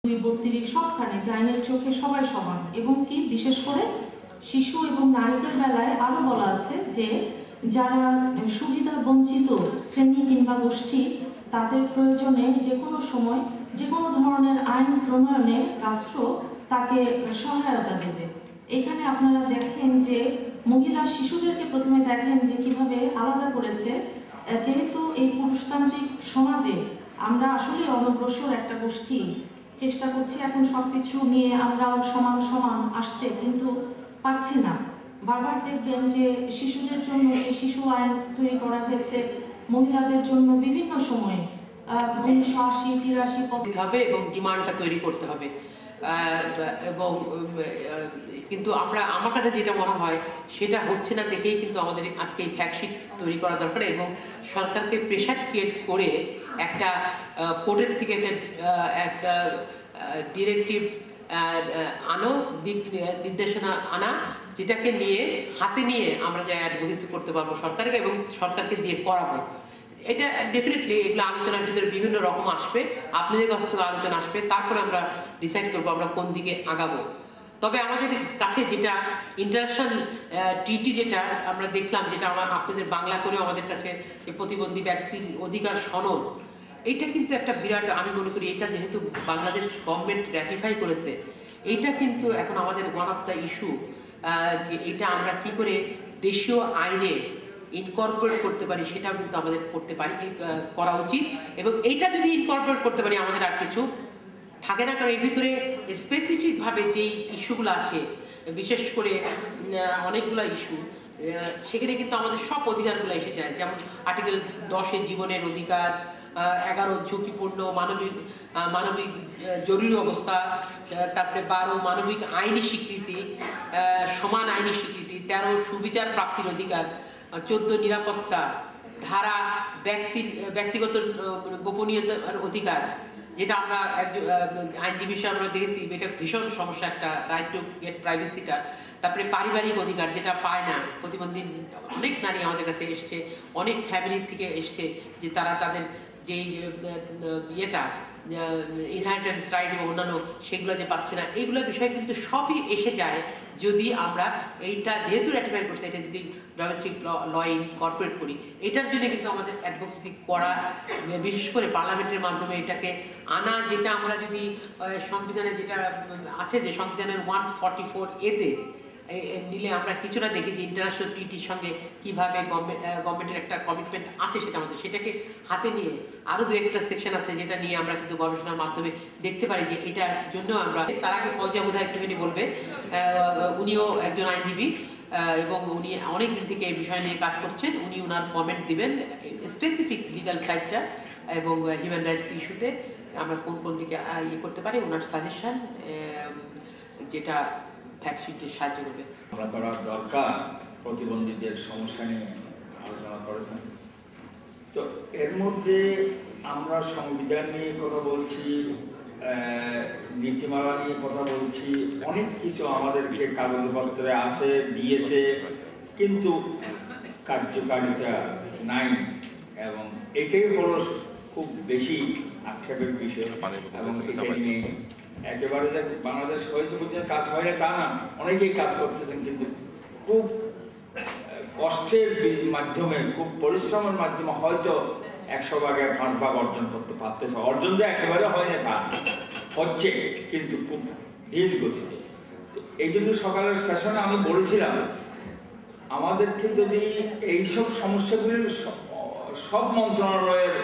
২৩ সবখানে যে আইনের চোখে সবাই সমান এবং কি বিশেষ করে শিশু এবং নারীদের বেলায় আরো বলা আছে যে যারা সুবিধা বঞ্চিত শ্রেণী কিংবা গোষ্ঠী তাদের প্রয়োজনে যে কোনো সময় যে কোনো ধরনের আইন প্রণয়নে রাষ্ট্র তাকে সহায়তা দেবে। এখানে আপনারা দেখেন যে মহিলা শিশুদেরকে প্রথমে দেখেন যে কিভাবে আলাদা করেছে, যেহেতু এই পুরুষতান্ত্রিক সমাজে আমরা আসলে অনগ্রসর একটা গোষ্ঠী, চেষ্টা করছি এখন সবকিছু নিয়ে আমরাও সমান সমান আসতে, কিন্তু পারছি না। বারবার দেখবেন যে শিশুদের জন্য যে শিশু আইন তৈরি করা হয়েছে, মহিলাদের জন্য বিভিন্ন সময়ে 1980, 83 হবে এবং ডিমান্ডটা তৈরি করতে হবে। এবং কিন্তু আমার কাছে যেটা মনে হয় সেটা হচ্ছে না দেখেই কিন্তু আমাদের আজকে এই ফ্যাক্টশিট তৈরি করা দরকার এবং সরকারকে প্রেশার ক্রিয়েট করে একটা কোর্টের থেকে একটা ডিরেক্টিভ আনো, নির্দেশনা আনা, যেটাকে নিয়ে হাতে নিয়ে আমরা যা অ্যাডভোকেসি করতে পারবো সরকারকে এবং সরকারকে দিয়ে করাবো। এটা ডেফিনেটলি এগুলো আলোচনার ভিতরে বিভিন্ন রকম আসবে, আপনাদের কাছ থেকে আলোচনা আসবে, তারপরে আমরা ডিসাইড করবো আমরা কোন দিকে আগাবো। তবে আমাদের কাছে যেটা ইন্টারন্যাশনাল ট্রিটি যেটা আমরা দেখলাম, যেটা আপনাদের বাংলা করেও আমাদের কাছে প্রতিবন্ধী ব্যক্তির অধিকার সনদ, এইটা কিন্তু একটা বিরাট, আমি মনে করি এটা যেহেতু বাংলাদেশ গভর্নমেন্ট র্যাটিফাই করেছে, এইটা কিন্তু এখন আমাদের ওয়ান অফ দ্য ইস্যু যে এটা আমরা কি করে দেশীয় আইনে ইনকর্পোরেট করতে পারি, সেটাও কিন্তু আমাদের করা উচিত। এবং এইটা যদি ইনকর্পোরেট করতে পারি আমাদের আর কিছু থাকে না, কারণ এর ভিতরে স্পেসিফিকভাবে যেই ইস্যুগুলো আছে, বিশেষ করে অনেকগুলো ইস্যু, সেখানে কিন্তু আমাদের সব অধিকারগুলো এসে যায়। যেমন আর্টিকেল 10-এ জীবনের অধিকার, 11 ঝুঁকিপূর্ণ মানবিক জরুরি অবস্থা, তারপরে 12 মানবিক আইনি স্বীকৃতি, সমান আইনি স্বীকৃতি, 13 সুবিচার প্রাপ্তির অধিকার, 14 নিরাপত্তা ধারা, ব্যক্তিগত গোপনীয়তার অধিকার, যেটা আমরা আইনজীবী হিসেবে আমরা দেখেছি এটা ভীষণ সমস্যা, একটা রাইট টু গেট প্রাইভেসিটা। তারপরে পারিবারিক অধিকার, যেটা পায় না প্রতিবন্ধী অনেক নারী আমাদের কাছে এসছে, অনেক ফ্যামিলির থেকে এসছে, যে তারা তাদের যেই ইয়েটা ইনহেরিটেন্স রাইট এবং অন্যান্য সেগুলো যে পাচ্ছে না, এইগুলো বিষয় কিন্তু সবই এসে যায় যদি আমরা এইটা যেহেতু র্যাটিফাই করছি, এটা যদি ডোমেস্টিক ল ইনকর্পোরেট করি। এটার জন্য কিন্তু আমাদের অ্যাডভোকেসি করা, বিশেষ করে পার্লামেন্টের মাধ্যমে এটাকে আনা, যেটা আমরা যদি সংবিধানে যেটা আছে, যে সংবিধানের 144A-তে নিলে আমরা কিছুটা দেখি যে ইন্টারন্যাশনাল ট্রিটির সঙ্গে কীভাবে গভর্নমেন্টের একটা কমিটমেন্ট আছে, সেটা আমাদের সেটাকে হাতে নিয়ে আরও 2-একটা সেকশন আছে যেটা নিয়ে আমরা কিন্তু গবেষণার মাধ্যমে দেখতে পারি যে এটার জন্য আমরা। তার আগে ফৌজিয়া বোধহয় একটুখানি বলবে, উনিও একজন আইনজীবী এবং উনি অনেক দিন থেকে এই বিষয় নিয়ে কাজ করছেন, উনি ওনার কমেন্ট দিবেন স্পেসিফিক লিগাল সাইডটা এবং হিউম্যান রাইটস ইস্যুতে আমরা কোন কোন দিকে ইয়ে করতে পারি, ওনার সাজেশন যেটা ফ্যাক্টশিটে সাহায্য করবে। আমরা করা দরকার প্রতিবন্ধীদের সমস্যা নিয়ে আলোচনা করেছেন। তো এর মধ্যে আমরা সংবিধান নিয়ে কথা বলছি, নীতিমালা নিয়ে কথা বলছি, অনেক কিছু আমাদেরকে কাগজপত্রে আসে দিয়েছে, কিন্তু কার্যকারিতা নাই, এবং এটাই হলো খুব বেশি আক্ষেপের বিষয়। এবং এটা নিয়ে একেবারে যে বাংলাদেশ হয়েছে বলতে কাজ হয় না তা না, অনেকেই কাজ করতেছেন, কিন্তু খুব কষ্টের মাধ্যমে, খুব পরিশ্রমের মাধ্যমে হয়তো 100 ভাগের 5 ভাগ অর্জন করতে পারতেছে। অর্জন যে একেবারে হয় না তা হচ্ছে, কিন্তু খুব ধীর গতিতে। এই জন্য সকালের সেশনে আমি বলেছিলাম আমাদেরকে যদি এইসব সমস্যাগুলির সব মন্ত্রণালয়ের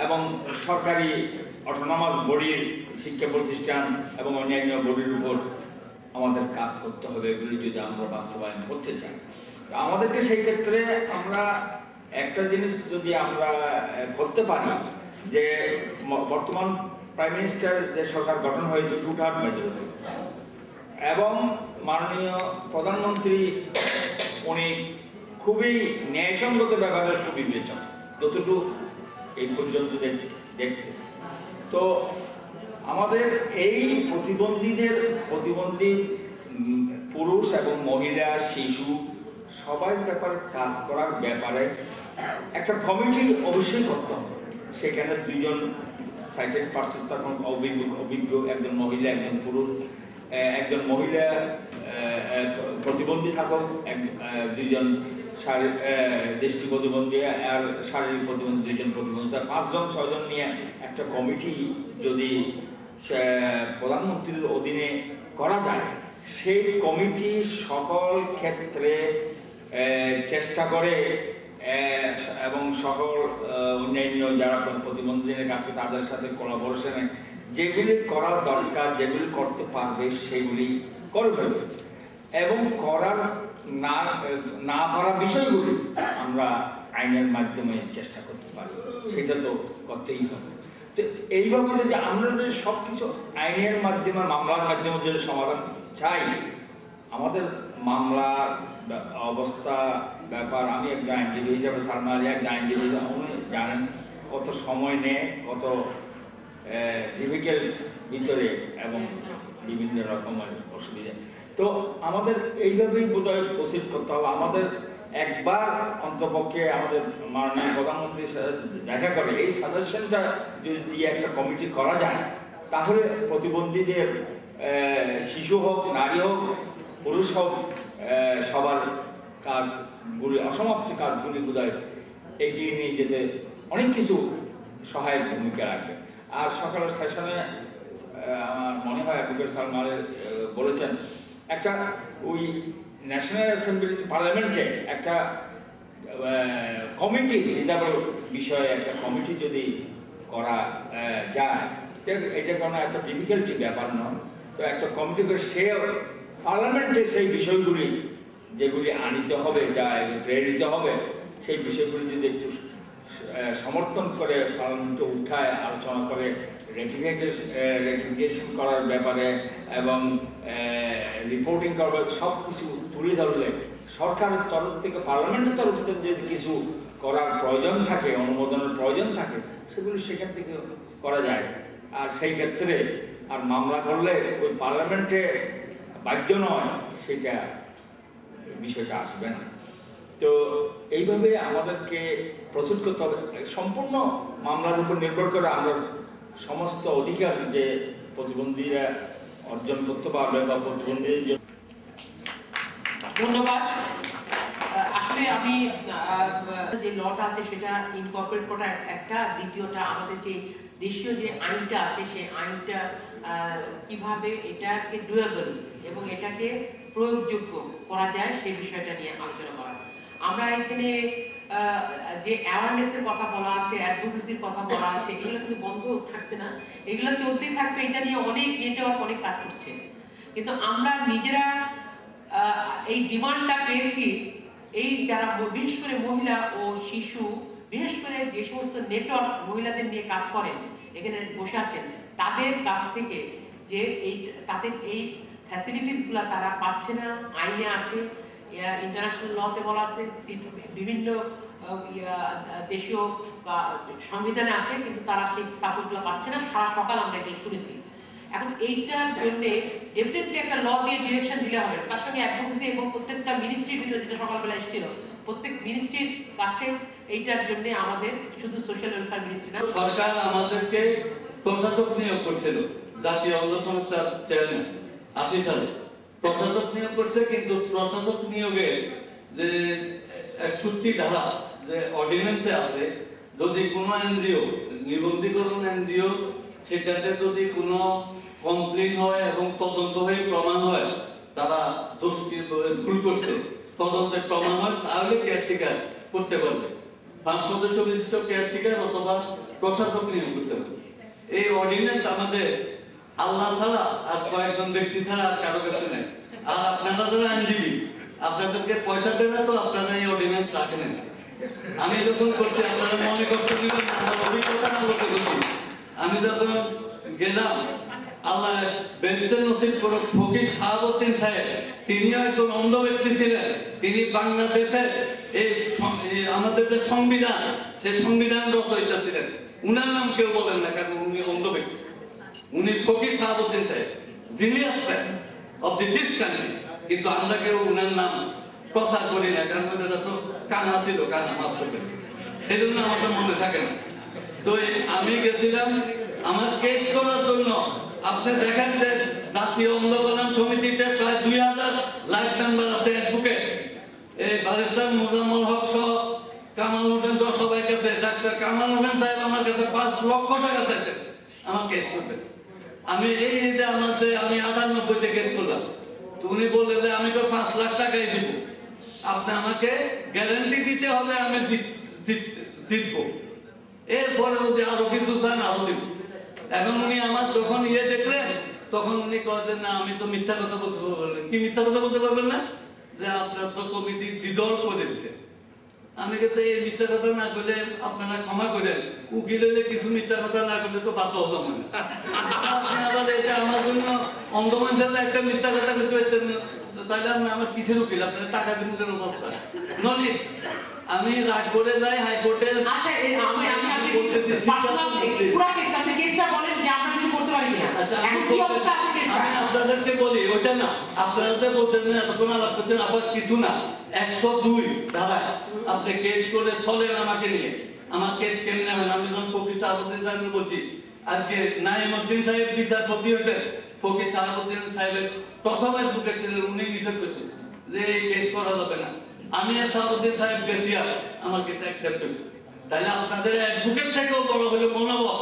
এবং সরকারি অটোনমাস বডির, শিক্ষা প্রতিষ্ঠান এবং অন্যান্য বডির উপর আমাদের কাজ করতে হবে, এগুলি যদি আমরা বাস্তবায়ন করতে চাই। আমাদেরকে সেই ক্ষেত্রে আমরা একটা জিনিস যদি আমরা করতে পারি, যে বর্তমান প্রাইম মিনিস্টার যে সরকার গঠন হয়েছে 2/3 মেজরিটি, এবং মাননীয় প্রধানমন্ত্রী উনি খুবই ন্যায়সঙ্গত ব্যাপারে সুবিবেচন, যতটুকু এই পর্যন্ত দেখতেছে। তো আমাদের এই প্রতিবন্ধী পুরুষ এবং মহিলা, শিশু সবার ব্যাপারে কাজ করার ব্যাপারে একটা কমিটি অবশ্যই করতে হবে। সেখানে দুজন সাইটেড পার্সন তখন অভিজ্ঞ, একজন মহিলা একজন পুরুষ। একজন মহিলা প্রতিবন্ধী থাকুক, দুইজন দৃষ্টি প্রতিবন্ধী আর শারীরিক প্রতিবন্ধী, দুইজন প্রতিবন্ধী, 5-6জন নিয়ে একটা কমিটি যদি প্রধানমন্ত্রীর অধীনে করা যায়, সেই কমিটি সকল ক্ষেত্রে চেষ্টা করে এবং সকল অন্যান্য যারা প্রতিবন্ধীদের কাছে তাদের সাথে কোলাবোরেশনে যেগুলি করা দরকার, যেগুলি করতে পারবে সেগুলি করে ফেলবে এবং করার না পারা বিষয়গুলি আমরা আইনের মাধ্যমে চেষ্টা করতে পারি, সেটা তো করতেই হবে। তো এইভাবে যদি আমরা যদি সব কিছু আইনের মাধ্যমে, মামলার মাধ্যমে যদি সমাধান চাই, আমাদের মামলার অবস্থা ব্যাপার, আমি একজন আইনজীবী হিসাবে, সালমা আলী একজন আইনজীবী, উনি জানেন কত সময় নেয়, কত ডিফিকাল্ট ভিতরে এবং বিভিন্ন রকমের অসুবিধা। তো আমাদের এইভাবেই বোধহয় প্রসিড করতে হবে। আমাদের একবার অন্তপক্ষে আমাদের মাননীয় প্রধানমন্ত্রীর সাথে দেখা করে এই সাজেশনটা যদি দিয়ে একটা কমিটি করা যায়, তাহলে প্রতিবন্ধীদের শিশু হোক, নারী হোক, পুরুষ হোক, সবার কাজগুলি, অসমাপ্ত কাজগুলি বোধহয় এগিয়ে নিয়ে যেতে অনেক কিছু সহায়ক ভূমিকা রাখবে। আর সকালের সেশনে আমার মনে হয় অ্যাডভোকেট সালমা আলী বলেছেন, একটা ওই ন্যাশনাল অ্যাসেম্বলি পার্লামেন্টে একটা কমিটি, রিজার্ভ বিষয়ে একটা কমিটি যদি করা যায়, এটা কোনো এত ডিফিকাল্টি ব্যাপার নয়। তো একটা কমিটি করে সে পার্লামেন্টে সেই বিষয়গুলি যেগুলি আনিতে হবে, যা প্রেরিত হবে, সেই বিষয়গুলি যদি একটু সমর্থন করে পার্লামেন্টে উঠায় আলোচনা করে রেটিফিকেশন করার ব্যাপারে এবং রিপোর্টিং করবার সব কিছু তুলে ধরলে, সরকারের তরফ থেকে, পার্লামেন্টের তরফ থেকে যদি কিছু করার প্রয়োজন থাকে, অনুমোদনের প্রয়োজন থাকে, সেগুলি সেখান থেকে করা যায়। আর সেই ক্ষেত্রে আর মামলা করলে ওই পার্লামেন্টে বাধ্য নয়, সেটা বিষয়টা আসবে না। তো এইভাবে আমাদেরকে প্রস্তুত করতে হবে। সম্পূর্ণ মামলার উপর নির্ভর করে আমরা সমস্ত অধিকার যে প্রতিবন্ধীরা অর্জন করতে পারবে বা প্রতিবন্ধীদের জন্য। ধন্যবাদ। আসলে আমি যে লটা আছে সেটা ইনকর্পোরেট করা একটা, দ্বিতীয়টা আমাদের যে দেশীয় যে আইনটা আছে সেই আইনটা কিভাবে এটাকে ডুয়েবল এবং এটাকে প্রয়োগযোগ্য করা যায় সেই বিষয়টা নিয়ে আলোচনা করা। আমরা এখানে যে অ্যাওয়ারনেসের কথা বলা আছে, অ্যাডভোকেসির কথা বলা আছে, এগুলো কিন্তু বন্ধ থাকবে না, এগুলো চলতেই থাকবে। এটা নিয়ে অনেক নেটওয়ার্ক অনেক কাজ করছে, কিন্তু আমরা নিজেরা এই ডিমান্ডটা পেয়েছি। এই যারা বিশেষ করে মহিলা ও শিশু, বিশেষ করে যে সমস্ত নেটওয়ার্ক মহিলাদের নিয়ে কাজ করেন, এখানে বসে আছেন, তাদের কাছ থেকে যে তাদের এই ফ্যাসিলিটিসগুলো তারা পাচ্ছে না। আইনে আছে, ইন্টারন্যাশনাল লতে বলা আছে, বিভিন্ন দেশীয় সংবিধানে আছে, কিন্তু তারা সেই সাপোর্টগুলো পাচ্ছে না। সারা সকাল আমরা এটা শুনেছি। এখন এইটার জন্য ডেফিনেটলি একটা ল দিয়ে ডিরেকশন দিলে হবে, তার সঙ্গে অ্যাডভোকেসি এবং প্রত্যেকটা মিনিস্ট্রির ভিতরে, যেটা সকালবেলা এসেছিল, প্রত্যেক মিনিস্ট্রির কাছে এইটার জন্য আমাদের শুধু সোশ্যাল ওয়েলফেয়ার মিনিস্ট্রি না, সরকার আমাদেরকে প্রশাসক নিয়োগ করছিল, জাতীয় অঙ্গ সংস্থার চেয়ারম্যান 80 সালে প্রশাসক নিয়োগ করছে। কিন্তু প্রশাসক নিয়োগে যে 61 ধারা যে অর্ডিন্যান্সে আছে, যদি কোনো এনজিও, নিবন্ধীকরণ এনজিও, সেটাতে যদি কোনো কমপ্লেইন হয় এবং তদন্ত হয়ে প্রমাণ হয় তারা ভুল করছে, তদন্তে প্রমাণ হয়, তাহলে কেয়ারটেকার করতে পারবে। 5 সদস্য বিশিষ্ট কেয়ারটেকার অথবা প্রশাসক নিয়োগ করতে পারবে। এই অর্ডিন্যান্স আমাদের আল্লাহ ছাড়া আর কয়েকজন ব্যক্তি ছাড়া আর কারো কাছে নেই। আর আপনারা যারা আইনজীবী, আপনাদেরকে পয়সা দেবে, তো আপনারা এই অর্ডিন্যান্স রাখেন না। আমি যখন করছি, আপনারা মনে কষ্ট দিবেন, আমার অভিজ্ঞতা না বলতে করছি। আমি যখন গেলাম, আল্লাহ বেহেশতের নসিব করে ফকির শাহাবুদ্দিন সাহেব, তিনি হয়তো অন্ধ ব্যক্তি ছিলেন। তিনি বাংলাদেশের এই আমাদের যে সংবিধান, সেই সংবিধান রচয়িতা ছিলেন। উনার নাম কেউ বলেন না, কারণ উনি অন্ধ ব্যক্তি। উনি ফকির শাহাবুদ্দিন সাহেব, জিনিয়াস অফ দিস কান্ট্রি, কিন্তু আমরা কেউ উনার নাম প্রচার করি না, কারণ ওটা তো কানা ছিল, কানা মাফ করবেন, এই জন্য আমাদের মনে থাকে না। তো আমি গেছিলাম আমার কেস করার জন্য। আপনি দেখেন যে জাতীয় অন্ধ কল্যাণ সমিতিতে প্রায় 2000 লাইফ মেম্বার আছে অ্যাডভোকেট। এই ব্যারিস্টার মোজাম্মেল হক সহ কামাল হোসেন সহ সবাই কাছে, ডাক্তার কামাল হোসেন সাহেব আমার কাছে 5 লক্ষ টাকা চাইছেন আমার কেস করবে। আমি এই যে আমি 98-তে কেস করলাম, তো উনি বললেন যে আমি তো 5 লাখ টাকাই দিব, আপনি আমাকে গ্যারান্টি দিতে হবে আমি জিতবো, এরপরে যদি আরো কিছু চান আরো দিব। এখন উনি আমার যখন দেখলেন তখন উনি কয়েন না আমি তো মিথ্যা কথা বলতে পারবেন। কি মিথ্যা কথা বলতে পারবেন না? যে আপনার তো কমিটি ডিজলভ করে দিচ্ছে। আমি কিন্তু এই মিথ্যা কথা না করলে আপনারা ক্ষমা করেন, উকিল হলে কিছু মিথ্যা কথা না করলে তো বাধ্য হতো মানে। আপনি আবার এটা আমার জন্য অন্ধমান ফেললে একটা মিথ্যা কথা করতে, তাহলে আপনি আমার কিসের উকিল? আপনার টাকা দিন অবস্থা ননি। আমি রাগ করে যাই হাইকোর্টে। আচ্ছা আমি পার্সোনাল পুরো কেস আপনি কেসটা বলেন যে আমরা কিছু করতে পারি না। এখন কি অবস্থা আছে কেসটা? আমি আপনাদেরকে বলি ওইটা না, আপনারা বলতেছেন এতক্ষণ আলাপ করছেন, আবার কিছু না 102 ধারায় আপনি কেস করে চলেন আমাকে নিয়ে। আমার কেস কেমনে হয়? আমি যখন ফকির শাহাবুদ্দিন সাহেব বলছি, আজকে নাইমউদ্দিন সাহেব বিচারপতি হয়েছে, ফকির শাহাবুদ্দিন সাহেবের প্রথম অ্যাডভোকেট ছিলেন, উনি নিষেধ করছেন যে এই কেস করা যাবে না। আমি আর শাহাবুদ্দিন সাহেব গেছিয়া আমার কেস অ্যাকসেপ্ট করেছি। তাহলে আপনাদের অ্যাডভোকেট থেকেও বড় হলো মনোবল,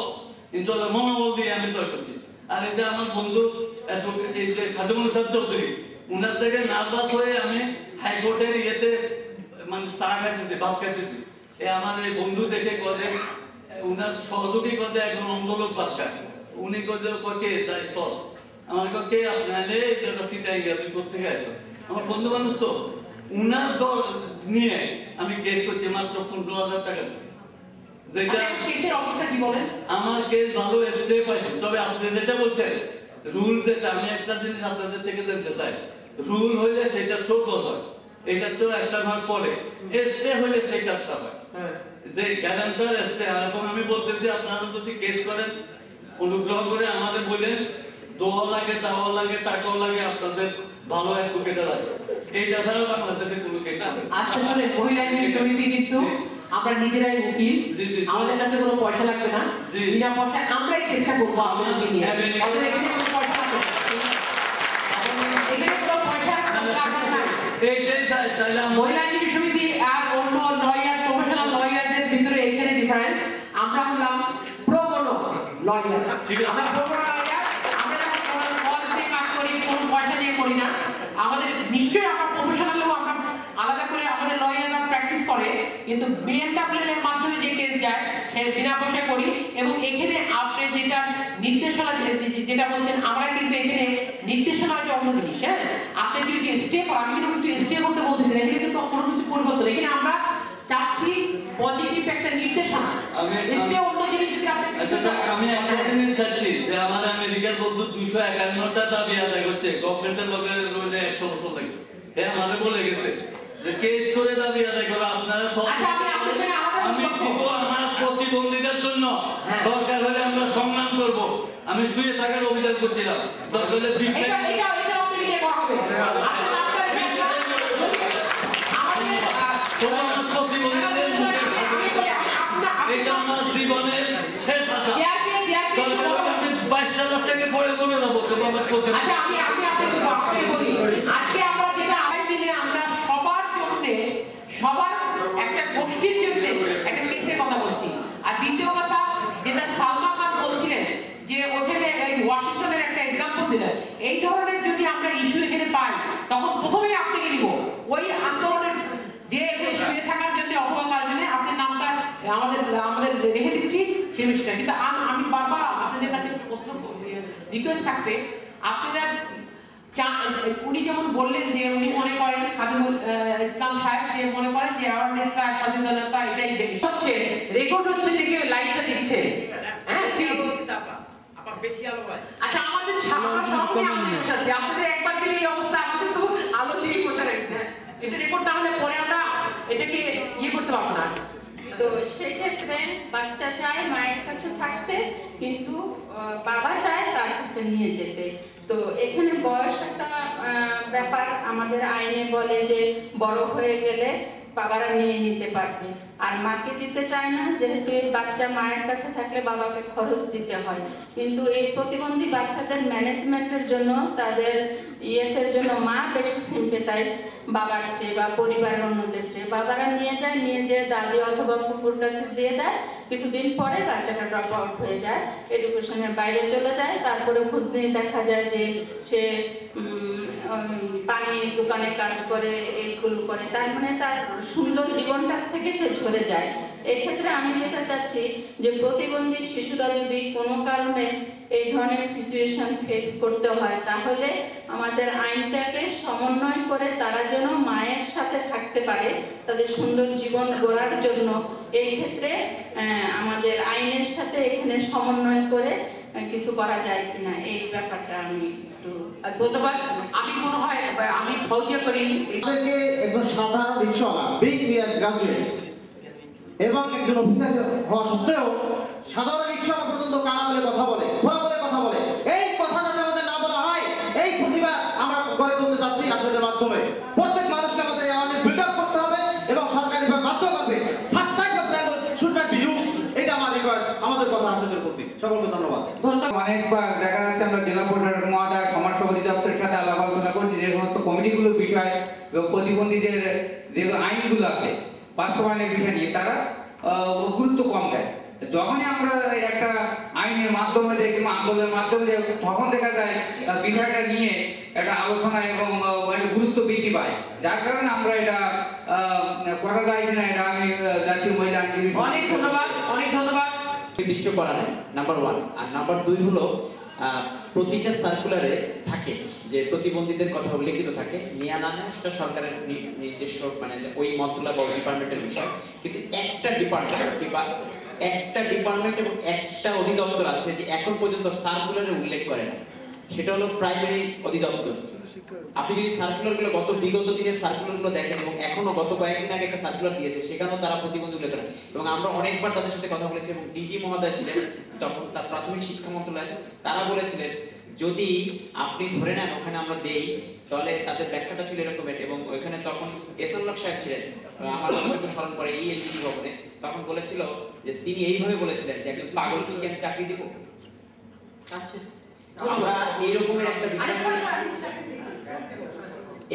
ইনশাআল্লাহ মনোবল দিয়ে আমি তৈরি করছি। আর এটা আমার বন্ধু অ্যাডভোকেট এই যে খাদিমুল ইসলাম চৌধুরী, উনার থেকে নার্ভাস হয়ে আমি হাইকোর্টের মানে চা খাইতেছি, ভাত খাইতেছি। আমার এই বন্ধু দেখে করে উনার সহযোগী কথা এখন অন্ধলোক বাচ্চা, উনি কে তাই সব আমার কে আপনার এটা সিটাই গেল তুই কোথেকে আসো, আমার বন্ধু মানুষ তো। উনার দল নিয়ে আমি কেস করছি, মাত্র 15,000 টাকা দিচ্ছি। যেটা কেসের অবস্থা কি বলেন? আমার কেস ভালো স্টেপ আছে, তবে আপনি যেটা বলছেন রুল যেটা, আমি একটা জিনিস আপনাদের থেকে জানতে চাই, রুল হইলে সেটা শোকজ হয়, এটা তো অ্যাকশন হওয়ার পরে স্টে হইলে সেই কাজটা হয়। যে গ্যারান্টার স্টে, এখন আমি বলতেছি আপনারা যদি কেস করেন অনুগ্রহ করে আমাদের বলেন, দোয়া লাগে দাওয়া লাগে টাকাও লাগে, আপনাদের ভালো অ্যাডভোকেট লাগে, এইটা ছাড়া বাংলাদেশে কোনো কেস হবে। আসলে মহিলা সমিতি কিন্তু আমরা নিজেরাই উকিল, আমাদের কাছে কোনো পয়সা লাগবে না, বিনা পয়সায় আমরাই চেষ্টা করবো আপনাদেরকে নিয়ে। আমাদের এখানে কোনো পয়সা লাগবে না, এখানে কোনো পয়সা লাগবে না। এইটাই চাই, তাহলে মহিলা আইনজীবী সমিতি আর অন্য লয়ার প্রফেশনাল লয়ারদের ভিতরে এখানে ডিফারেন্স। আমরা হলাম প্রো বোনো লয়ার, আমরা প্রো বোনো লয়ার, আমরা যখন কল দিয়ে কাজ করি কোনো পয়সা দিয়ে করি না। আমাদের নিশ্চয়ই আমরা প্রফেশনালও আমরা আলাদা করে আমাদের লয়াররা প্র্যাকটিস করে, কিন্তু বিএনডব্লিউ এর মাধ্যমে যে কেস যায় সে বিনা পয়সায় করি। এবং এখানে আপনি যেটা নির্দেশনা যেটা বলছেন, আমরা কিন্তু এখানে নির্দেশনাটা অন্য জিনিস। হ্যাঁ, আপনি যদি স্টে করেন, আমি কিন্তু কিছু স্টে করতে বলতেছি না, এখানে কিন্তু কোনো কিছু পরিবর্তন, এখানে আমরা চাচ্ছি পজিটিভ একটা নির্দেশনা। স্টে অন্য জিনিস যদি আপনি আমি একটা জিনিস চাচ্ছি যে আমাদের আমেরিকার বন্ধু 251টা দাবি আদায় করছে, গভর্নমেন্টের লোকের রইলে 100 বছর লাগবে। হ্যাঁ আমাদের বলে গেছে যে কেস করে দাবি আদায় করো আপনারা সব। আমি দিব আমার প্রতিবন্ধীদের জন্য, দরকার হলে আমরা সংগ্রাম করব। আমি শুয়ে থাকার অভিযোগ করছিলাম, দরকার হলে 20 লাখ এটা আমার জীবনের শেষ আশা। আমি 22,000 থেকে পরে বলে দেবো তোমার প্রতি। আচ্ছা আমি আপনাকে বলি, আজকে আমরা যেটা আগে মিলে আমরা সবার জন্য, সবার একটা গোষ্ঠীর জন্য একটা কেসের কথা বলছি। আর দ্বিতীয় কথা যেটা সালমা খান বলছিলেন যে ওখানে ওয়াশিংটনের একটা এক্সাম্পল দিলেন, এই ধরনের যদি আমরা ইস্যু এখানে পাই তখন প্রথমেই আপনাকে নিব ওই আন্দোলনের যে শুয়ে থাকার জন্য অথবা করার জন্য আপনার নামটা আমাদের রেখে দিচ্ছি সে বিষয়টা। কিন্তু আমি বারবার আপনাদের কাছে প্রশ্ন রিকোয়েস্ট থাকবে, আপনারা উনি যেমন বললেন যে উনি মনে করেন খাদিমুল ইসলাম সাহেব যে মনে করেন যে অ্যাওয়ারনেসটা সচেতনতা এটাই হচ্ছে, রেকর্ড হচ্ছে যে কেউ লাইটটা দিচ্ছে। হ্যাঁ প্লিজ আচ্ছা আমাদের সামনে আপনি বসে আছে, আপনাদের একবার দিলে এই অবস্থা, আমাদের তো আলো দিয়ে বসে রয়েছে। এটা রেকর্ড না হলে পরে আমরা এটাকে ইয়ে করতে পারবো না। তো সেই ক্ষেত্রে বাচ্চা চায় মায়ের কাছে থাকতে, কিন্তু বাবা চায় তার কাছে নিয়ে যেতে। তো এখানে বয়স একটা ব্যাপার, আমাদের আইনে বলে যে বড় হয়ে গেলে বাবারা নিয়ে নিতে পারবে। আর মাকে দিতে চায় না, যেহেতু এই বাচ্চা মায়ের কাছে থাকলে বাবাকে খরচ দিতে হয়। কিন্তু এই প্রতিবন্ধী বাচ্চাদের ম্যানেজমেন্টের জন্য, তাদের ইয়েদের জন্য মা বেশি সিম্পেথাইজ বাবার চেয়ে বা পরিবারের অন্যদের চেয়ে। বাবারা নিয়ে যেয়ে দাদি অথবা ফুফুর কাছে দিয়ে দেয়, কিছুদিন পরে বাচ্চাটা ড্রপ আউট হয়ে যায়, এডুকেশনের বাইরে চলে যায়। তারপরে খোঁজ নিয়ে দেখা যায় যে সে পানির দোকানে কাজ করে, এইগুলো করে, তার মানে তার সুন্দর জীবনটার থেকে সে ঝরে যায়। এক্ষেত্রে আমি যেটা চাচ্ছি যে প্রতিবন্ধী শিশুরা যদি কোনো কারণে এই ধরনের সিচুয়েশন ফেস করতে হয়, তাহলে আমাদের আইনটাকে সমন্বয় করে তারা যেন মায়ের সাথে থাকতে পারে তাদের সুন্দর জীবন গড়ার জন্য। এই ক্ষেত্রে আমাদের আইনের সাথে এখানে সমন্বয় করে কিছু করা যায় কিনা, এই ব্যাপারটা আমি একটু ধন্যবাদ। আমি মনে হয় আমি ফৌজিয়া করি তাদেরকে একজন সাধারণ রিকশাওয়ালা বিগ গ্রাজুয়েট এবং একজন অফিসার হওয়া সত্ত্বেও সাধারণ রিকশাওয়ালা পর্যন্ত কানা বলে কথা বলে, ঘোড়া বলে কথা বলে। এই কথা যাতে আমাদের না বলা হয়, এই প্রতিবাদ আমরা করে তুলতে যাচ্ছি আপনাদের মাধ্যমে। প্রত্যেক মানুষকে আমাদের অ্যাওয়ারনেস বিল্ড আপ করতে হবে এবং সরকারিভাবে বাধ্য করবে সাবস্ক্রাইব করতে হবে, শুড নট বি ইউজ। এটা আমার রিকোয়েস্ট, আমাদের কথা আপনাদের প্রতি। সকলকে ধন্যবাদ। অনেকবার দেখা যাচ্ছে আমরা জেলা প্রশাসক মহোদয়, সমাজ সমিতি দপ্তরের সাথে আলাপ আলোচনা করছি যে সমস্ত কমিটিগুলোর বিষয় এবং প্রতিবন্ধীদের যে আইনগুলো আছে বাস্তবায়নের বিষয় নিয়ে তারা গুরুত্ব কম দেয়। যখনই আমরা একটা আইনের মাধ্যমে যাই কিংবা আন্দোলনের মাধ্যমে যাই, তখন দেখা যায় বিষয়টা নিয়ে একটা আলোচনা এবং একটা গুরুত্ব বৃদ্ধি পায়, যার কারণে আমরা এটা করা যায় কিনা এটা আমি জাতীয় মহিলা আইনজীবী। অনেক ধন্যবাদ, অনেক ধন্যবাদ। নির্দিষ্ট করা নেই, নাম্বার 1। আর নাম্বার 2 হলো প্রতিটা সার্কুলারে থাকে যে প্রতিবন্ধীদের কথা উল্লেখিত থাকে, নিয়ে আনানো সেটা সরকারের নিজস্ব মানে ওই মন্ত্রণালয় বা ডিপার্টমেন্টের বিষয়। কিন্তু একটা ডিপার্টমেন্ট এবং একটা অধিদপ্তর আছে যে এখন পর্যন্ত সার্কুলারে উল্লেখ করে না, সেটা হলো প্রাইমারি অধিদপ্তর। আপনি যদি সার্কুলারগুলো বিগত দিনের সার্কুলারগুলো দেখেন এবং এখনো গত কয়েকদিন আগে একটা সার্কুলার দিয়েছে, সেখানেও তারা প্রতিবন্ধী উল্লেখ করে। এবং আমরা অনেকবার তাদের সাথে কথা বলেছি এবং ডিজি মহোদয় ছিলেন তখন, তার প্রাথমিক শিক্ষা মন্ত্রণালয়, তারা বলেছিলেন যদি আপনি ধরে নেন ওখানে আমরা দেই, তাহলে তাদের ব্যাখ্যাটা ছিল এরকমের। এবং ওইখানে তখন এসএমলক সাহেব ছিলেন, আমার একটু স্মরণ করে ইএলজিডি ভবনে, তখন বলেছিল যে তিনি এইভাবে বলেছিলেন যে একজন পাগলকে কি আমি চাকরি দিব। আচ্ছা, আমরা এইরকমের একটা বিষয়,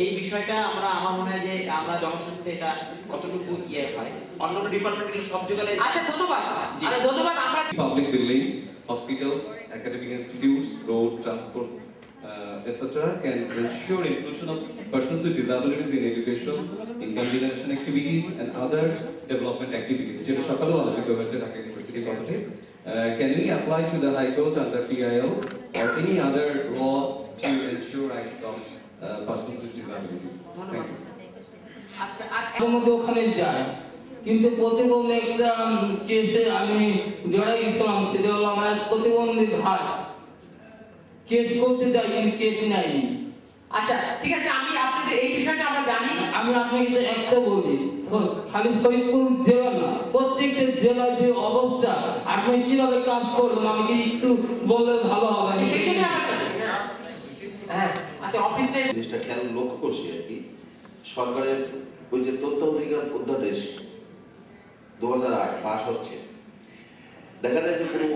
এই বিষয়টা আমরা আমার মনে হয় যে আমরা জনস্বার্থে এটা কতটুকু হয় অন্যান্য ডিপার্টমেন্টের সব জায়গায়। আচ্ছা, ধন্যবাদ। আরে ধন্যবাদ। আমরা public buildings, hospitals, academic institutes, road transport, etc. can ensure inclusion of persons with disabilities in education, in combination activities and other development activities. যেটা সকালেও আলোচিত হয়েছে ঢাকা ইউনিভার্সিটির কথাতে। Can we apply to the High Court under PIL or any other law to ensure rights of persons with disabilities? Thank you. আচ্ছা, ওখানে যায়, কিন্তু প্রতিবন্ধী একটা কেসে আমি জড়াই গেছিলাম, সেটা হলো আমার প্রতিবন্ধী ভাই কেস করতে যাই কিন্তু কেস নেয়নি। আচ্ছা, ঠিক আছে, আমি আপনাদের এই বিষয়টা আমরা জানি। আমি আপনাকে একটা বলি, খালি ফরিদপুর জেলা না, প্রত্যেকটা জেলায় যে অবস্থা, আপনি কিভাবে কাজ করবেন আমাকে একটু বললে ভালো হবে। হ্যাঁ, আচ্ছা, অফিসে জিনিসটা খেয়াল লক্ষ্য করছি আর কি, সরকারের ওই যে তথ্য অধিকার অধ্যাদেশ 2008 পাস হচ্ছে, দেখা যায় যে কোনো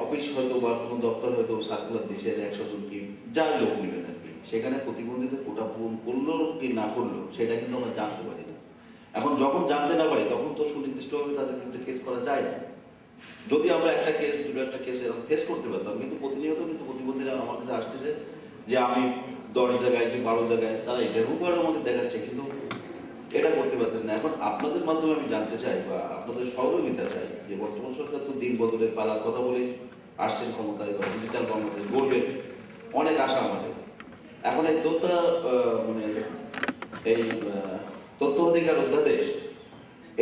অফিস হয়তো বা কোনো দপ্তর হয়তো সার্কুলার দিচ্ছে 100 জন কি যার লোক নেবেন আর কি, সেখানে প্রতিবন্ধীদের কোটা পূরণ করলো কি না করলো সেটা কিন্তু আমরা জানতে পারি না। এখন যখন জানতে না পারি তখন তো সুনির্দিষ্টভাবে তাদের বিরুদ্ধে কেস করা যায় না। যদি আমরা একটা কেস দুটো একটা কেস এরকম ফেস করতে পারতাম, কিন্তু প্রতিনিয়ত কিন্তু প্রতিবন্ধীরা আমার কাছে আসতেছে যে আমি 10 জায়গায় কি 12 জায়গায়, তারা ইন্টারভিউ করে আমাকে দেখাচ্ছে, কিন্তু এটা করতে পারতেছে না। এখন আপনাদের মাধ্যমে আমি জানতে চাই বা আপনাদের সহযোগিতা চাই যে বর্তমান সরকার তো দিন বদলের পালার কথা বলে আসছেন ক্ষমতায় বা ডিজিটাল বাংলাদেশ গড়বেন, অনেক আশা আমাদের। এখন এই তথ্য অধিকার অধ্যাদেশ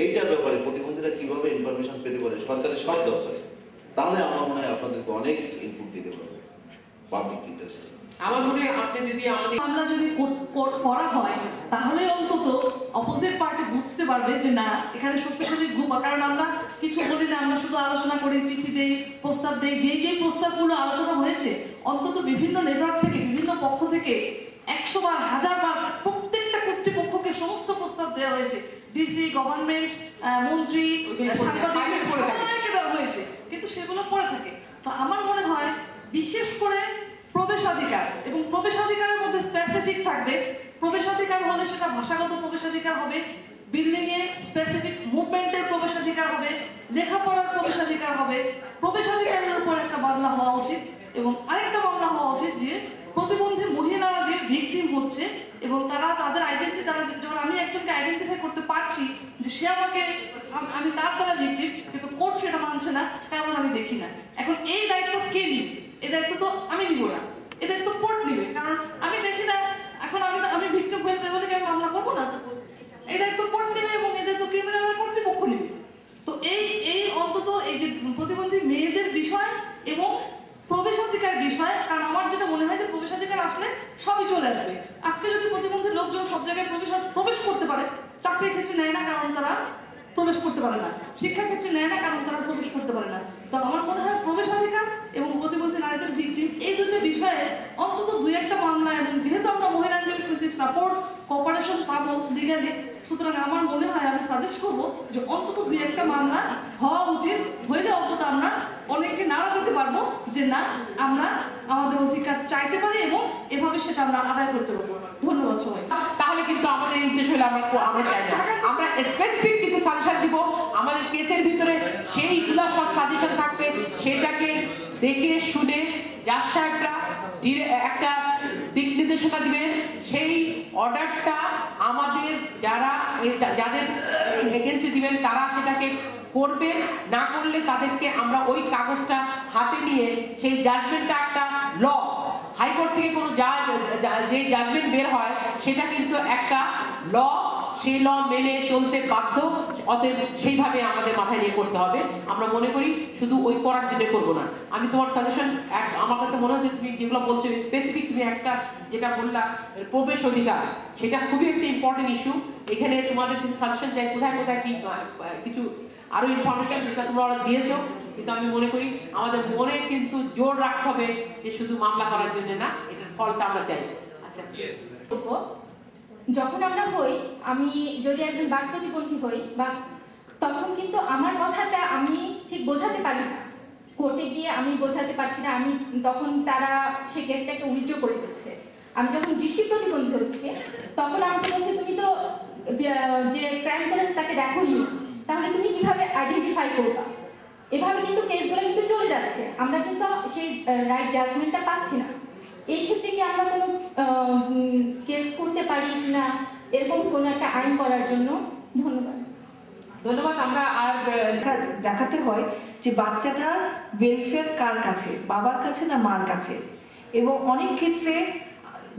এইটার ব্যাপারে প্রতিবন্ধীরা কিভাবে ইনফরমেশন পেতে পারে সরকারের সব দপ্তরে, তাহলে আমার মনে হয় আপনাদেরকে অনেক ইনপুট দিতে পারবে পাবলিক ইন্টারেস্ট। আমার মনে হয় আপনি যদি আমাদের আমরা যদি করা হয় তাহলে অন্তত অপোজিট পার্টি বুঝতে পারবে যে না এখানে শক্তিশালী গ্রুপ। কারণ আমরা কিছু বলি না, আমরা শুধু আলোচনা করি, চিঠি দেই, প্রস্তাব দেই, যেই প্রস্তাবগুলো আলোচনা হয়েছে অন্তত বিভিন্ন নেটওয়ার্ক থেকে বিভিন্ন পক্ষ থেকে 100 বার 1000 বার প্রত্যেকটা কর্তৃপক্ষকে সমস্ত প্রস্তাব দেওয়া হয়েছে ডিসি, গভর্নমেন্ট, মন্ত্রী, সাংবাদিক সবাইকে দেওয়া হয়েছে, কিন্তু সেগুলো পড়ে থাকে। তো আমার মনে হয় বিশেষ করে প্রবেশাধিকার, এবং প্রবেশাধিকারের মধ্যে স্পেসিফিক থাকবে। প্রবেশাধিকার হলে সেটা ভাষাগত প্রবেশাধিকার হবে, বিল্ডিং এ স্পেসিফিক মুভমেন্টের প্রবেশাধিকার হবে, লেখাপড়ার প্রবেশাধিকার হবে। প্রবেশাধিকারের উপর একটা মামলা হওয়া উচিত, এবং আরেকটা মামলা হওয়া উচিত যে প্রতিবন্ধী মহিলারা যে ভিকটিম হচ্ছে এবং তারা তাদের আইডেন্টি, তারা যখন আমি একজনকে আইডেন্টিফাই করতে পারছি যে সে আমাকে, আমি তার দ্বারা ভিকটিম, কিন্তু কোর্ট সেটা মানছে না, কারণ আমি দেখি না। এখন এই দায়িত্ব কে নিবে? এই দায়িত্ব তো আমি নিব না, এই দায়িত্ব কোর্ট নিবে, কারণ আমি দেখি না। এখন আমি ভিকটিম হয়ে বলে কি আমি মামলা করবো না? এই দায়িত্ব কোর্ট নেবে এবং এই দায়িত্ব ক্রিমিনাল কর্তৃপক্ষ নেবে। তো এই অন্তত এই যে প্রতিবন্ধী মেয়েদের বিষয় এবং প্রবেশাধিকার বিষয়, কারণ আমার যেটা মনে হয় যে প্রবেশাধিকার আসলে সবই চলে আসবে। আজকে যদি প্রতিবন্ধী লোকজন সব জায়গায় প্রবেশ করতে পারে, চাকরির ক্ষেত্রে নেয় না কারণ তারা প্রবেশ করতে পারে না, শিক্ষার ক্ষেত্রে নেয় না কারণ তারা প্রবেশ করতে পারে না। তো আমার মনে হয় প্রবেশাধিকার এবং প্রতিবন্ধী নারীদের ভিকটিম, এই দুটো বিষয়ে অন্তত 2-1টা মামলা, এবং যেহেতু আমরা মহিলা সমিতির সাপোর্ট কোঅপারেশন পাবো লিগালি, সুতরাং আমার মনে হয় আমি সাজেস্ট করবো যে অন্তত 2-1টা মামলা হওয়া উচিত। হইলে অন্তত আমরা অনেককে নাড়া দিতে পারবো যে না, আমরা আমাদের অধিকার চাইতে পারি এবং এভাবে সেটা আমরা আদায় করতে পারবো। ধন্যবাদ সবাই। তাহলে কিন্তু আমাদের এই উদ্দেশ্য হলে আমরা চাই না, আমরা স্পেসিফিক কিছু সাজেশন দিব। আমাদের কেসের ভিতরে সেইগুলো সব সাজেশন থাকবে, সেটাকে দেখে শুনে জাজ সাহেবরা একটা দিক নির্দেশনা দিবে। সেই অর্ডারটা আমাদের যাদের এগেন্সটে দিবেন তারা সেটাকে করবে, না করলে তাদেরকে আমরা ওই কাগজটা হাতে নিয়ে সেই জাজমেন্টটা একটা ল, হাইকোর্ট থেকে কোনো যে জাজমেন্ট বের হয় সেটা কিন্তু একটা ল, সেই ল মেনে চলতে বাধ্য। অতএব সেইভাবে আমাদের মাথায় নিয়ে করতে হবে। আমরা মনে করি শুধু ওই করার জন্য করবো না। আমি তোমার সাজেশন, আমার কাছে মনে হচ্ছে তুমি যেগুলো বলছো স্পেসিফিক, তুমি একটা যেটা বললা প্রবেশ অধিকার, সেটা খুবই একটা ইম্পর্টেন্ট ইস্যু। এখানে তোমাদের কিছু সাজেশন চাই, কোথায় কোথায় কি কিছু আরো ইনফরমেশন যেটা তোমরা দিয়েছো, কিন্তু আমি মনে করি আমাদের মনে কিন্তু জোর রাখতে হবে যে শুধু মামলা করার জন্য না, এটার ফলটা আমরা চাই। আচ্ছা, যখন আমরা হই, আমি যদি একজন বাক প্রতিবন্ধী হই, বা তখন কিন্তু আমার কথাটা আমি ঠিক বোঝাতে পারি না, কোর্টে গিয়ে আমি বোঝাতে পারছি না, আমি তখন তারা সেই কেসটাকে উইথড্র করে দিচ্ছে। আমি যখন দৃষ্টি প্রতিবন্ধী হচ্ছে তখন আমাকে বলছে তুমি তো যে ক্রাইম করেছে তাকে দেখোই, তাহলে তুমি কিভাবে আইডেন্টিফাই করবা? এভাবে কিন্তু কেসগুলো কিন্তু চলে যাচ্ছে, আমরা কিন্তু সেই রাইট জাজমেন্টটা পাচ্ছি না। এই ক্ষেত্রে কি আমরা কোনো কেস করতে পারি কিনা, এরকম কোনো একটা আইন করার জন্য? ধন্যবাদ। আমরা আর দেখাতে হয় যে বাচ্চাটার ওয়েলফেয়ার কার কাছে, বাবার কাছে না মার কাছে। এবং অনেক ক্ষেত্রে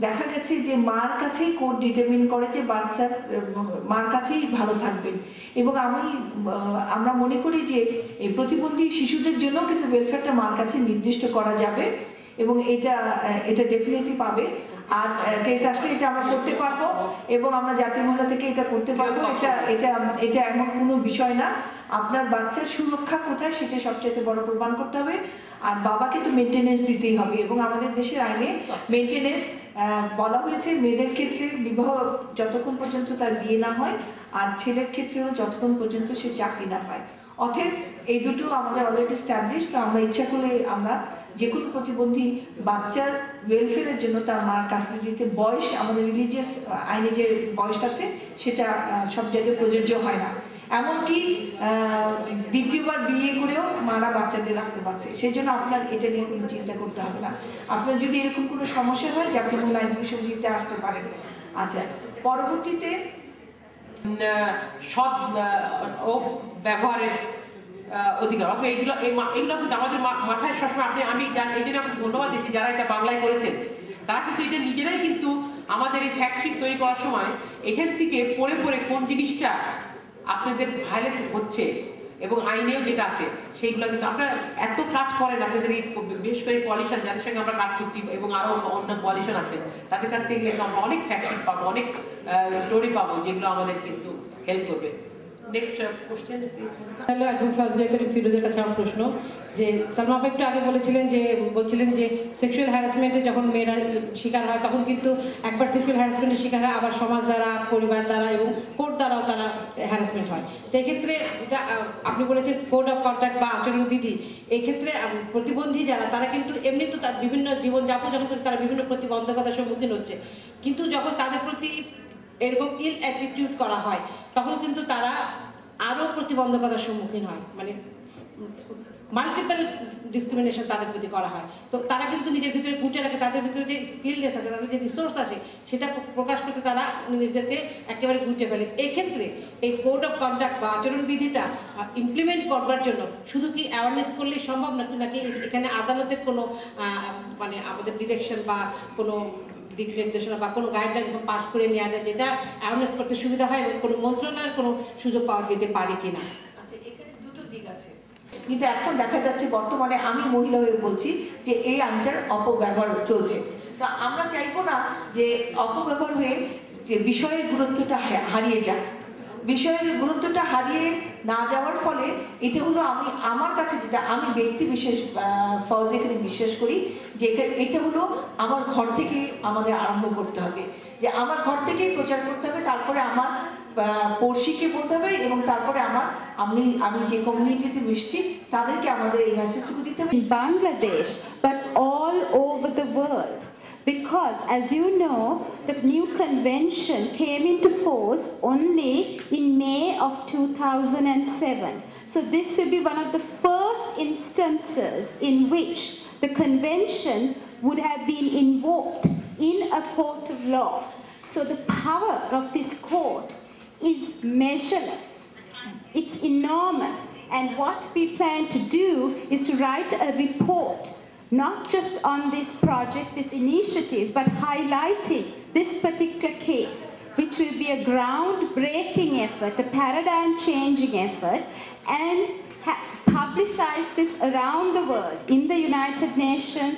দেখা গেছে যে মার কাছেই কোর্ট ডিটারমিন করে যে বাচ্চা মার কাছেই ভালো থাকবেন। এবং আমরা মনে করি যে এই প্রতিবন্ধী শিশুদের জন্য কিন্তু ওয়েলফেয়ারটা মার কাছে নির্দিষ্ট করা যাবে, এবং এটা ডেফিনেটলি পাবে। আর কেস আসলে এটা আমরা করতে পারবো, এবং আমরা জাতীয় মহিলা থেকে এটা করতে পারবো। এটা এমন কোনো বিষয় না। আপনার বাচ্চার সুরক্ষা কোথায় সেটা সবচেয়ে বড় প্রমাণ করতে হবে, আর বাবাকে তো মেনটেনেন্স দিতেই হবে। এবং আমাদের দেশের আইনে মেনটেনেন্স বলা হয়েছে মেয়েদের ক্ষেত্রে বিবাহ যতক্ষণ পর্যন্ত তার বিয়ে না হয়, আর ছেলের ক্ষেত্রেও যতক্ষণ পর্যন্ত সে চাকরি না পায়। অতএব এই দুটো আমাদের অলরেডি স্ট্যাবলিশ। তো আমরা ইচ্ছা করলে আমরা যে কোনো প্রতিবন্ধী বাচ্চার ওয়েলফেয়ারের জন্য তার মার কাস্টাডিতে বয়স, আমাদের রিলিজিয়াস আইনে যে বয়সটা আছে সেটা সব জায়গায় প্রযোজ্য হয় না। এমনকি দ্বিতীয়বার বিয়ে করেও মারা বাচ্চাদের রাখতে পারছে। সেই জন্য আপনার এটা নিয়ে কোনো চিন্তা করতে হবে না। আপনার যদি এরকম কোনো সমস্যা হয় জাতীয় মহিলা আইনজীবী সমিতিতে আসতে পারেন। আচ্ছা, পরবর্তীতে সৎ ও ব্যবহারের অধিকার, এইগুলো কিন্তু আমাদের মাথায় সবসময় আমি জানি। এই জন্য আমি ধন্যবাদ দিচ্ছি যারা এটা বাংলায় করেছেন। তারা কিন্তু এটা নিজেরাই কিন্তু আমাদের এই ফ্যাক্টশিট তৈরি করার সময় এখান থেকে পড়ে পড়ে কোন জিনিসটা আপনাদের ভায়োলেট হচ্ছে এবং আইনেও যেটা আছে সেইগুলো কিন্তু আপনারা এত কাজ করেন। আপনাদের এই বিশেষ করে কোয়ালিশন যাদের সঙ্গে আমরা কাজ করছি এবং আরও অন্য কোয়ালিশন আছে, তাদের কাছ থেকে আমরা অনেক ফ্যাক্টশিট পাবো, অনেক স্টোরি পাবো, যেগুলো আমাদের কিন্তু হেল্প করবে। Next question please. হ্যালো, একদম সহজে ফিরোজের কাছে আমার প্রশ্ন যে সালমা আপা একটু আগে বলছিলেন যে সেক্সুয়াল হ্যারাসমেন্টে যখন মেয়েরা শিকার হয় তখন কিন্তু একবার সেক্সুয়াল হ্যারাসমেন্টের শিকার হয়, আবার সমাজ দ্বারা, পরিবার দ্বারা এবং কোর্ট দ্বারাও তারা হ্যারাসমেন্ট হয়। তো এক্ষেত্রে যেটা আপনি বলেছেন কোড অফ কন্ডাক্ট বা আচরণবিধি, এক্ষেত্রে প্রতিবন্ধী যারা তারা কিন্তু এমনি তো তার বিভিন্ন জীবনযাপন যখন করছে তারা বিভিন্ন প্রতিবন্ধকতার সম্মুখীন হচ্ছে, কিন্তু যখন তাদের প্রতি এরকম ইল অ্যাটিটিউড করা হয় তখন কিন্তু তারা আরও প্রতিবন্ধকতার সম্মুখীন হয়, মানে মাল্টিপল ডিসক্রিমিনেশন তাদের প্রতি করা হয়। তো তারা কিন্তু নিজের ভিতরে গুটে রাখে, তাদের ভিতরে যে স্কিলনেস আছে, তাদের যে রিসোর্স আছে সেটা প্রকাশ করতে তারা নিজেদেরকে একেবারে গুটে ফেলে। এক্ষেত্রে এই কোড অফ কন্ডাক্ট বা আচরণবিধিটা ইমপ্লিমেন্ট করবার জন্য শুধু কি অ্যাওয়ারনেস করলেই সম্ভব নাকি এখানে আদালতের কোনো মানে আমাদের ডিরেকশন বা কোনো দিক নির্দেশনা বা কোনো গাইডলাইন পাস করে নেওয়া যায় যেটা অ্যাওয়ারনেস করতে সুবিধা হয়, কোনো মন্ত্রণালয়ের কোনো সুযোগ পাওয়া যেতে পারে কিনা? আচ্ছা, এখানে দুটো দিক আছে, কিন্তু এখন দেখা যাচ্ছে বর্তমানে আমি মহিলা হয়ে বলছি যে এই আইনটার অপব্যবহার চলছে। তো আমরা চাইবো না যে অপব্যবহার হয়ে যে বিষয়ের গুরুত্বটা হারিয়ে যায়। বিষয়ের গুরুত্বটা হারিয়ে না যাওয়ার ফলে এটা হলো আমার কাছে যেটা আমি ব্যক্তি বিশেষ ফৌজ এখানে বিশ্বাস করি যে এটা হলো আমার ঘর থেকে আমাদের আরম্ভ করতে হবে, যে আমার ঘর থেকেই প্রচার করতে হবে, তারপরে আমার পড়শিকে বলতে হবে এবং তারপরে আমি যে কমিউনিটিতে মিশছি তাদেরকে আমাদের এই মেসেজটুকু দিতে হবে। Bangladesh, but all over the world. Because, as you know, the new convention came into force only in May of 2007. So this will be one of the first instances in which the convention would have been invoked in a court of law. So the power of this court is measureless. It's enormous. And what we plan to do is to write a report not just on this project, this initiative, but highlighting this particular case, which will be a groundbreaking effort, a paradigm-changing effort, and publicize this around the world, in the United Nations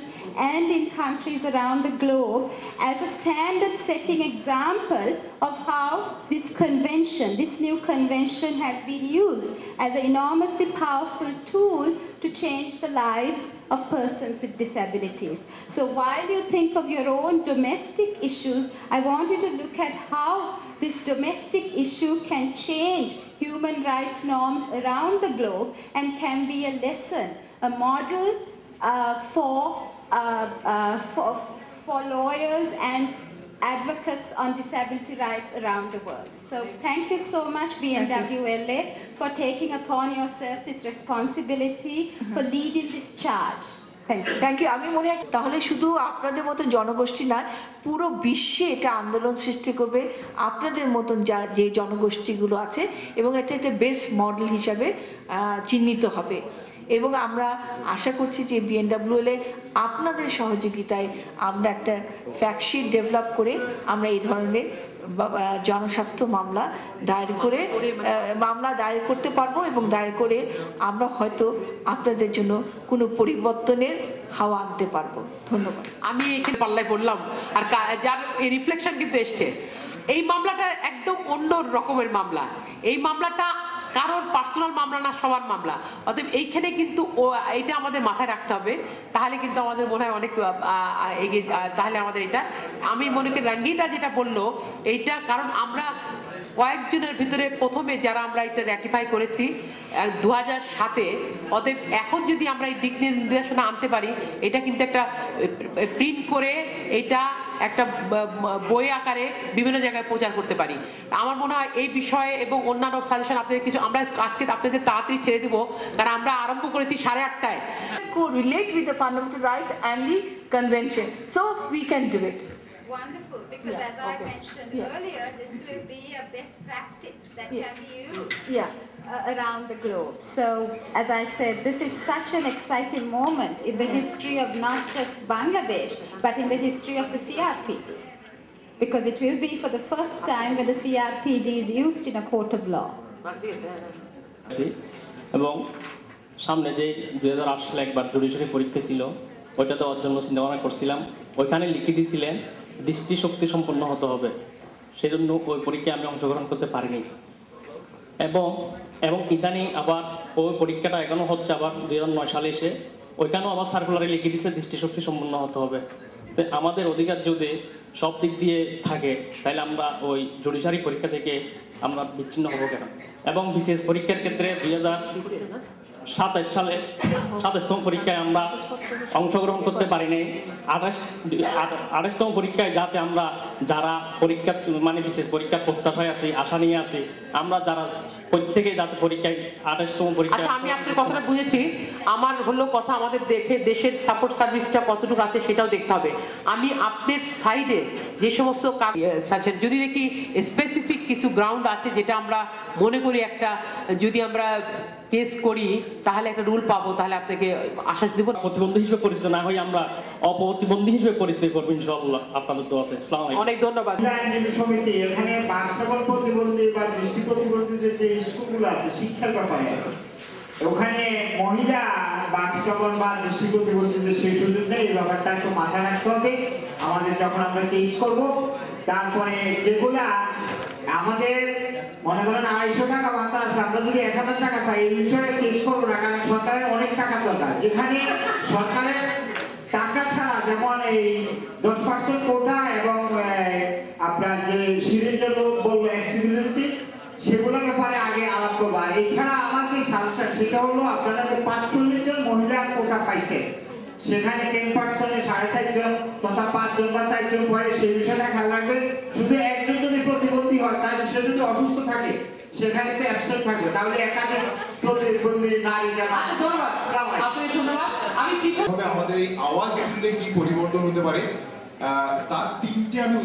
and in countries around the globe, as a standard-setting example of how this convention, this new convention, has been used as an enormously powerful tool to change the lives of persons with disabilities. So while you think of your own domestic issues, I want you to look at how this domestic issue can change human rights norms around the globe and can be a lesson, a model for lawyers and advocates on disability rights around the world. So thank you so much, BNWLA, for taking upon yourself this responsibility, for leading this charge. Thank you. আমি মনে হয় তাহলে শুধু আপনাদের মতন জনগোষ্ঠী না, পুরো বিশ্বে এটা আন্দোলন সৃষ্টি করবে আপনাদের মতন যে জনগোষ্ঠীগুলো আছে, এবং এটা একটা বেস্ট মডেল হিসাবে চিহ্নিত হবে। এবং আমরা আশা করছি যে বিএনডব্লিউএলএ আপনাদের সহযোগিতায় আমরা একটা ফ্যাক্টশিট ডেভেলপ করে আমরা এই ধরনের জনস্বার্থ মামলা দায়ের করতে পারবো, এবং দায়ের করে আমরা হয়তো আপনাদের জন্য কোনো পরিবর্তনের হাওয়া আনতে পারবো। ধন্যবাদ। আমি এখানে পাল্লায় পড়লাম, আর যার এই রিফ্লেকশন কিন্তু এসছে। এই মামলাটা একদম অন্য রকমের মামলা। এই মামলাটা কারোর পার্সোনাল মামলা না, সবার মামলা। অতএব এইখানে কিন্তু এটা আমাদের মাথায় রাখতে হবে, তাহলে কিন্তু আমাদের মনে হয় অনেক এগিয়ে, তাহলে আমাদের এটা, আমি মনে করি রঙ্গিতা যেটা বললো এইটা, কারণ আমরা কয়েকজনের ভিতরে প্রথমে যারা আমরা এটা র্যাটিফাই করেছি 2007-এ। অতএব এখন যদি আমরা এই দিক নির্দেশনা আনতে পারি, এটা কিন্তু একটা প্রিন্ট করে এটা একটা বই আকারে বিভিন্ন জায়গায় প্রচার করতে পারি। আমার মনে হয় এই বিষয়ে এবং অন্যান্য সাজেশন আপনাদের কিছু আমরা আজকে আপনাদের তাড়াতাড়ি ছেড়ে দেবো, কারণ আমরা আরম্ভ করেছি 8:30টায়। Correlate with the fundamental rights and the convention, so we can do it. Wonderful, because as I mentioned earlier, this will be a best practice that can be used around the globe. So, as I said, this is such an exciting moment in the history of not just Bangladesh, but in the history of the CRPD. Because it will be for the first time when the CRPD is used in a court of law. এবং সামনে যে 2008 সালে একবার judiciary পরীক্ষা ছিল, ওইটা দেওয়ার জন্য চিন্তা ভাবনা করছিলাম। ওইখানে লিখে দিয়েছিলেন দৃষ্টিশক্তি সম্পন্ন হতে হবে, সেই জন্য ওই পরীক্ষায় আমি অংশগ্রহণ করতে পারিনি। এবং ইদানিং আবার ওই পরীক্ষাটা এখনও হচ্ছে, আবার 2009 সালে এসে ওইখানেও আবার সার্কুলারে লিখে দিচ্ছে দৃষ্টিশক্তি সম্পন্ন হতে হবে। তো আমাদের অধিকার যদি সব দিক দিয়ে থাকে তাহলে আমরা ওই জুডিশিয়ারি পরীক্ষা থেকে আমরা বিচ্ছিন্ন হবো কেন? এবং বিশেষ পরীক্ষার ক্ষেত্রে 2027 সালে 27তম পরীক্ষায় আমরা অংশগ্রহণ করতে পারিনি। 28তম পরীক্ষায় যাতে আমরা যারা পরীক্ষা মানে বিশেষ পরীক্ষার প্রত্যাশায় আছি, আশা নিয়ে আছি, আমরা যারা প্রত্যেকে যাতে পরীক্ষায় 28তম পরীক্ষা। আচ্ছা, আমি আপনার কথাটা বুঝেছি। আমার হলো কথা, আমাদের দেশের সাপোর্ট সার্ভিসটা কতটুকু আছে সেটাও দেখতে হবে। আমি আপনার সাইডে যে সমস্ত যদি দেখি স্পেসিফিক কিছু গ্রাউন্ড আছে যেটা আমরা মনে করি একটা যদি আমরা কেস করি তাহলে একটা রুল পাবো, তাহলে আপনাকে আশ্বাস দেব প্রতিবন্ধী হিসেবে পরিচিত না হই আমরা অপ্রতিবন্ধী হিসেবে পরিচিত করবো ইনশাআল্লাহ। আপনাদের দোয়াতে আসসালামু আলাইকুম। অনেক ধন্যবাদ। আইনজীবী সমিতি এখানে বাস্তবল প্রতিবন্ধী বা দৃষ্টি প্রতিবন্ধীদের যে স্কুলগুলো আছে শিক্ষার ব্যাপারে ওখানে মহিলা বাস্তবল বা দৃষ্টি প্রতিবন্ধীদের সেই সুযোগ নেই। এই ব্যাপারটা একটু মাথায় রাখতে হবে আমাদের যখন আমরা কেস করবো। তারপরে যেগুলা আমাদের মনে করেন 250 টাকা ভাতা আছে, আমরা যদি 1000 টাকা চাই এই বিষয়ে কেস করবো না, কারণ সরকারের অনেক টাকা দরকার। যেখানে সরকারের টাকা ছাড়া যেমন এই 10% কোটা এবং আপনার যে সিরিজের লোক বলবো অ্যাক্সিবিলিটি সেগুলোর ব্যাপারে আগে আলাপ করবো। আর এছাড়া আমার যে সাজেশন সেটা হলো আপনারা যে 45 জন মহিলা কোটা পাইছে সেখানে 10% 4.5 জন তথা 5 জন বা 4 জন পরে সেই বিষয়টা খেয়াল রাখবেন। শুধু একজন যদি প্রতিবন্ধী হয় তাহলে সে যদি অসুস্থ থাকে সেখানে তো অ্যাবসেন্ট থাকবে, তাহলে একাধিক প্রতিবন্ধী নারী যারা। আমাদের এই আওয়াজ কি পরিবর্তন হতে পারে তার 3টে আমি